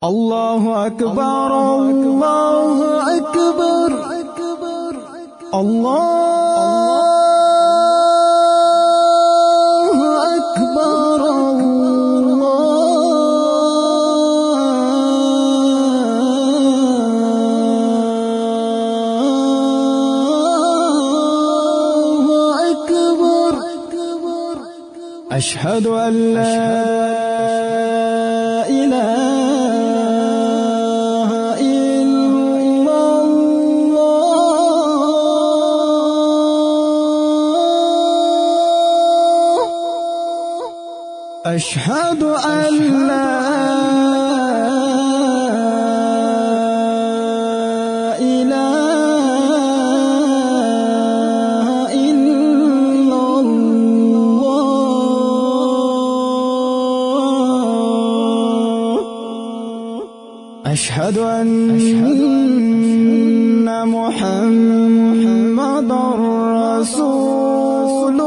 الله أكبر الله أكبر الله أكبر الله أكبر. أشهد أن لا إله أشهد أن لا إله إلا الله. أشهد أن محمدًا رسول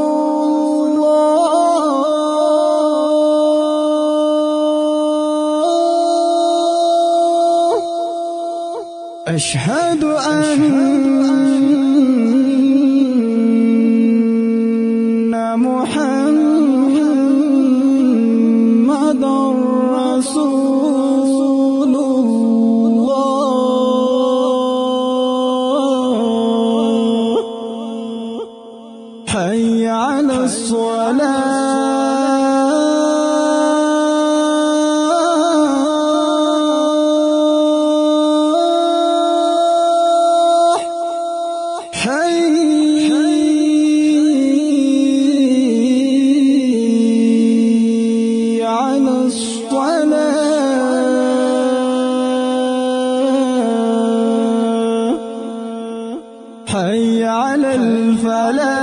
أشهد أن محمدًا رسول الله. حي على الصلاة حي على الصلاة حي على الفلاح.